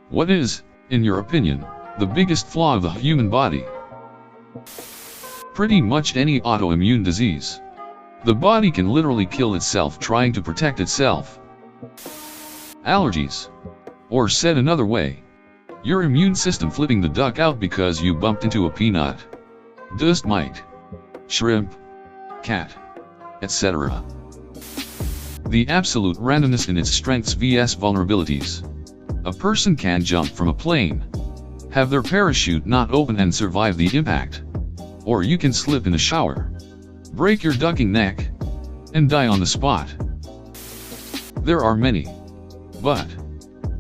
What is, in your opinion, the biggest flaw of the human body? Pretty much any autoimmune disease. The body can literally kill itself trying to protect itself. Allergies. Or said another way, your immune system flipping the duck out because you bumped into a peanut, dust mite, shrimp, cat, etc. The absolute randomness in its strengths vs vulnerabilities. A person can jump from a plane, have their parachute not open and survive the impact. Or you can slip in a shower, break your ducking neck, and die on the spot. There are many. But,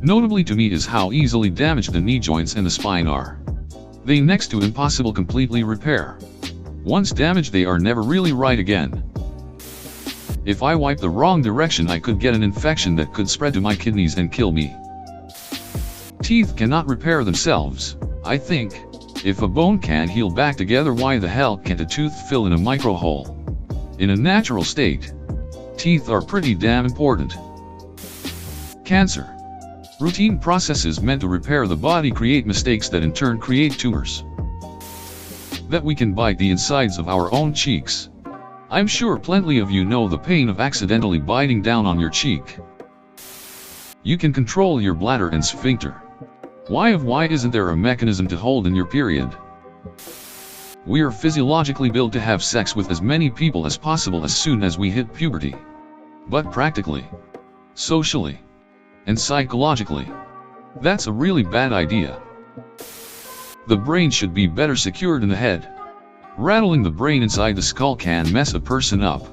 notably to me is how easily damaged the knee joints and the spine are. They next to impossible completely repair. Once damaged they are never really right again. If I wipe the wrong direction I could get an infection that could spread to my kidneys and kill me. Teeth cannot repair themselves, I think. If a bone can't heal back together, why the hell can't a tooth fill in a micro hole? In a natural state, teeth are pretty damn important. Cancer. Routine processes meant to repair the body create mistakes that in turn create tumors. That we can bite the insides of our own cheeks. I'm sure plenty of you know the pain of accidentally biting down on your cheek. You can control your bladder and sphincter. Why isn't there a mechanism to hold in your period? We're physiologically built to have sex with as many people as possible as soon as we hit puberty. But practically, socially, and psychologically, that's a really bad idea. The brain should be better secured in the head. Rattling the brain inside the skull can mess a person up.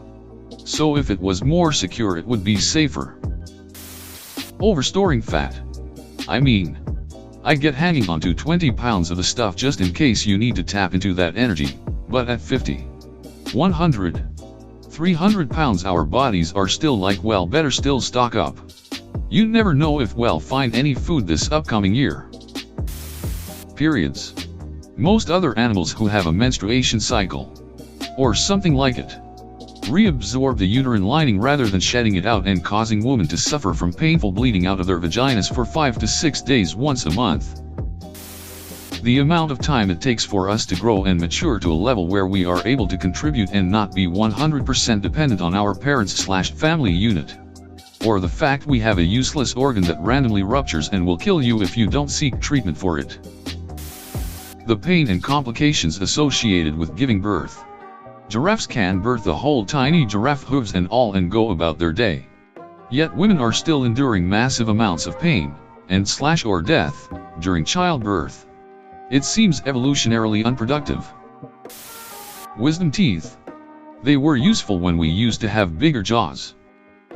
So if it was more secure it would be safer. Overstoring fat. I get hanging on to 20 pounds of the stuff just in case you need to tap into that energy, but at 50, 100, 300 pounds our bodies are still like, well, better still stock up. You never know if we'll find any food this upcoming year. Periods. Most other animals who have a menstruation cycle, or something like it, reabsorb the uterine lining rather than shedding it out and causing women to suffer from painful bleeding out of their vaginas for 5 to 6 days once a month. The amount of time it takes for us to grow and mature to a level where we are able to contribute and not be 100% dependent on our parents/family unit. Or the fact we have a useless organ that randomly ruptures and will kill you if you don't seek treatment for it. The pain and complications associated with giving birth. Giraffes can birth the whole tiny giraffe hooves and all and go about their day. Yet women are still enduring massive amounts of pain, and/or death, during childbirth. It seems evolutionarily unproductive. Wisdom teeth. They were useful when we used to have bigger jaws.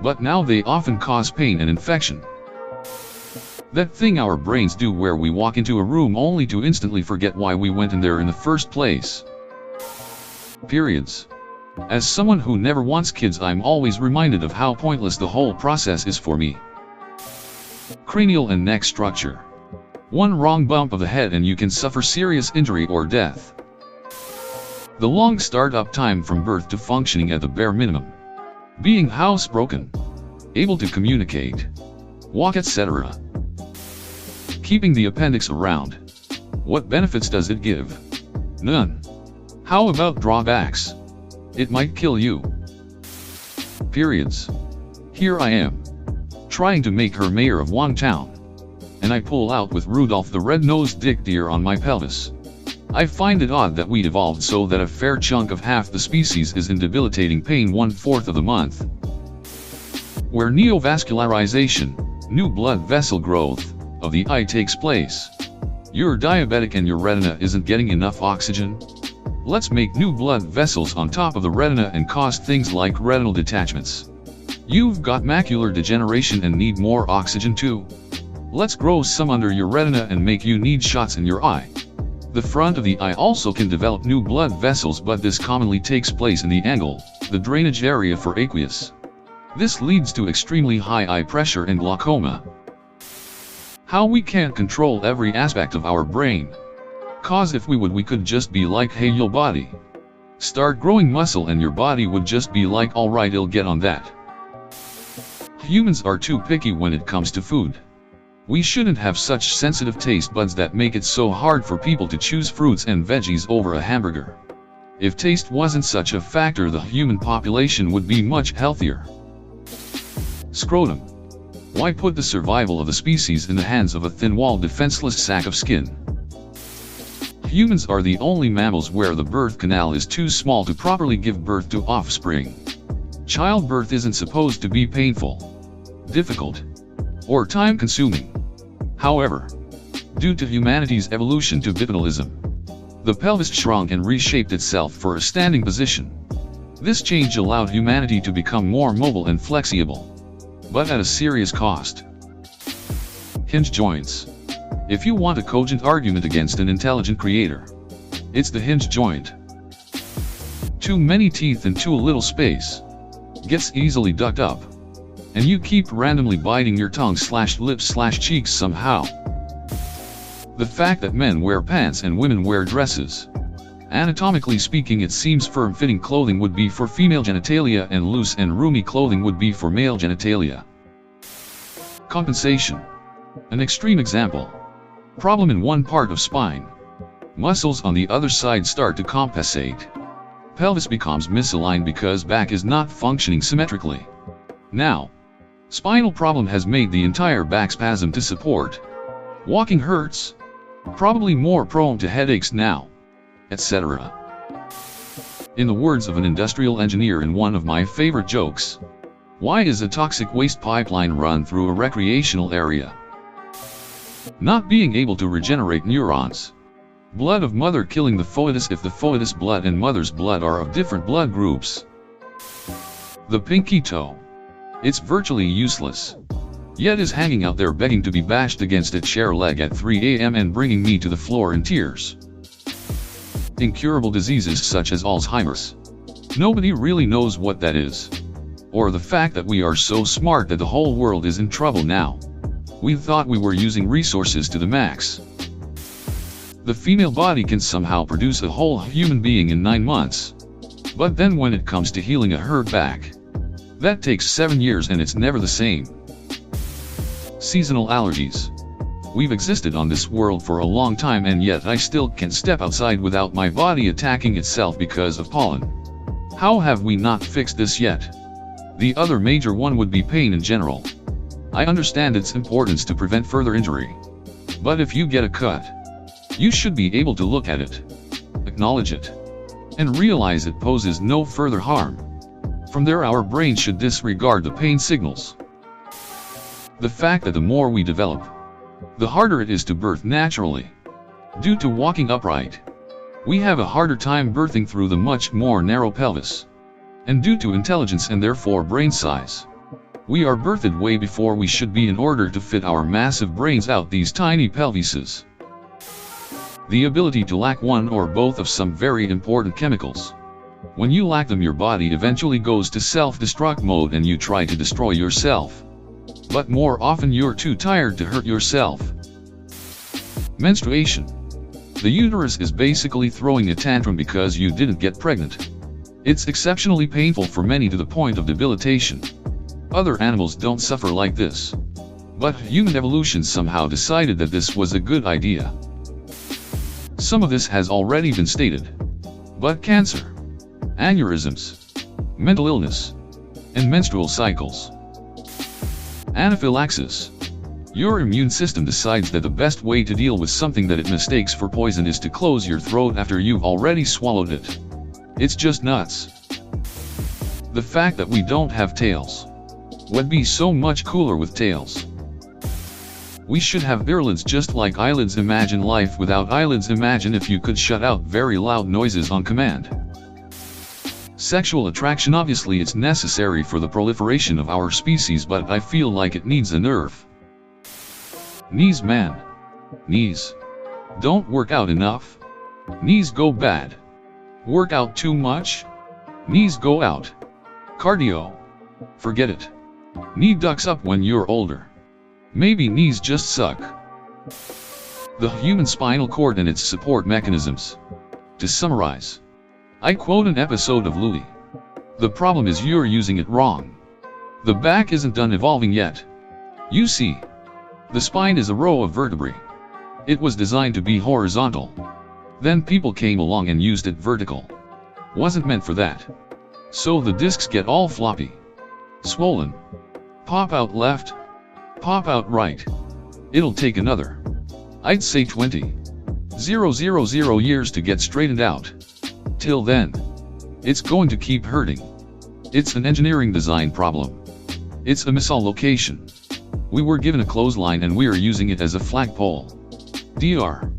But now they often cause pain and infection. That thing our brains do where we walk into a room only to instantly forget why we went in there in the first place. Periods. As someone who never wants kids, I'm always reminded of how pointless the whole process is for me. Cranial and neck structure. One wrong bump of the head and you can suffer serious injury or death. The long startup time from birth to functioning at the bare minimum. Being housebroken. Able to communicate. Walk, etc. Keeping the appendix around. What benefits does it give? None. How about drawbacks? It might kill you. Periods. Here I am, trying to make her mayor of one town, and I pull out with Rudolph the red-nosed dick deer on my pelvis. I find it odd that we evolved so that a fair chunk of half the species is in debilitating pain 1/4 of the month. Where neovascularization, new blood vessel growth, of the eye takes place. You're diabetic and your retina isn't getting enough oxygen? Let's make new blood vessels on top of the retina and cause things like retinal detachments. You've got macular degeneration and need more oxygen too? Let's grow some under your retina and make you need shots in your eye. The front of the eye also can develop new blood vessels, but this commonly takes place in the angle, the drainage area for aqueous. This leads to extremely high eye pressure and glaucoma. How we can't control every aspect of our brain. Cause if we would, we could just be like, hey yo body, start growing muscle and your body would just be like, alright, I'll get on that. Humans are too picky when it comes to food. We shouldn't have such sensitive taste buds that make it so hard for people to choose fruits and veggies over a hamburger. If taste wasn't such a factor, the human population would be much healthier. Scrotum. Why put the survival of the species in the hands of a thin-walled, defenseless sack of skin? Humans are the only mammals where the birth canal is too small to properly give birth to offspring. Childbirth isn't supposed to be painful, difficult, or time-consuming. However, due to humanity's evolution to bipedalism, the pelvis shrunk and reshaped itself for a standing position. This change allowed humanity to become more mobile and flexible, but at a serious cost. Hinge joints. If you want a cogent argument against an intelligent creator, it's the hinge joint. Too many teeth and too little space. Gets easily ducked up, and you keep randomly biting your tongue/lips/cheeks somehow. The fact that men wear pants and women wear dresses. Anatomically speaking, it seems firm-fitting clothing would be for female genitalia and loose and roomy clothing would be for male genitalia. Compensation. An extreme example. Problem in one part of spine. Muscles on the other side start to compensate. Pelvis becomes misaligned because back is not functioning symmetrically. Now, spinal problem has made the entire back spasm to support. Walking hurts. Probably more prone to headaches now, etc. In the words of an industrial engineer in one of my favorite jokes, why is a toxic waste pipeline run through a recreational area? Not being able to regenerate neurons. Blood of mother killing the foetus if the foetus blood and mother's blood are of different blood groups. The pinky toe. It's virtually useless, yet is hanging out there begging to be bashed against a chair leg at 3 a.m. and bringing me to the floor in tears. Incurable diseases such as Alzheimer's. Nobody really knows what that is. Or the fact that we are so smart that the whole world is in trouble now. We thought we were using resources to the max. The female body can somehow produce a whole human being in 9 months. But then when it comes to healing a hurt back, that takes 7 years and it's never the same. Seasonal allergies. We've existed on this world for a long time and yet I still can't step outside without my body attacking itself because of pollen. How have we not fixed this yet? The other major one would be pain in general. I understand its importance to prevent further injury. But if you get a cut, you should be able to look at it, acknowledge it, and realize it poses no further harm. From there our brain should disregard the pain signals. The fact that the more we develop, the harder it is to birth naturally. Due to walking upright, we have a harder time birthing through the much more narrow pelvis. And due to intelligence and therefore brain size, we are birthed way before we should be in order to fit our massive brains out these tiny pelvises. The ability to lack one or both of some very important chemicals. When you lack them, your body eventually goes to self-destruct mode and you try to destroy yourself. But more often you're too tired to hurt yourself. Menstruation. The uterus is basically throwing a tantrum because you didn't get pregnant. It's exceptionally painful for many to the point of debilitation. Other animals don't suffer like this. But human evolution somehow decided that this was a good idea. Some of this has already been stated. But cancer, aneurysms, mental illness, and menstrual cycles. Anaphylaxis. Your immune system decides that the best way to deal with something that it mistakes for poison is to close your throat after you've already swallowed it. It's just nuts. The fact that we don't have tails would be so much cooler with tails. We should have eyelids just like eyelids. Imagine life without eyelids. Imagine if you could shut out very loud noises on command. Sexual attraction. Obviously it's necessary for the proliferation of our species, but I feel like it needs a nerf. Knees. Man. Knees don't work out enough. Knees go bad. Work out too much. Knees go out. Cardio. Forget it. Knee ducks up when you're older. Maybe knees just suck. The human spinal cord and its support mechanisms. To summarize, I quote an episode of Louis. The problem is you're using it wrong. The back isn't done evolving yet. You see, the spine is a row of vertebrae. It was designed to be horizontal. Then people came along and used it vertical. Wasn't meant for that. So the discs get all floppy, swollen, pop out left, pop out right. It'll take another, I'd say 20,000 years to get straightened out. Till then, it's going to keep hurting. It's an engineering design problem. It's a misallocation. We were given a clothesline and we are using it as a flagpole. Dr.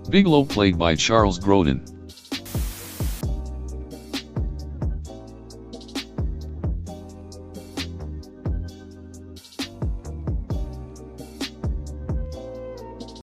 Bigelow, played by Charles Grodin.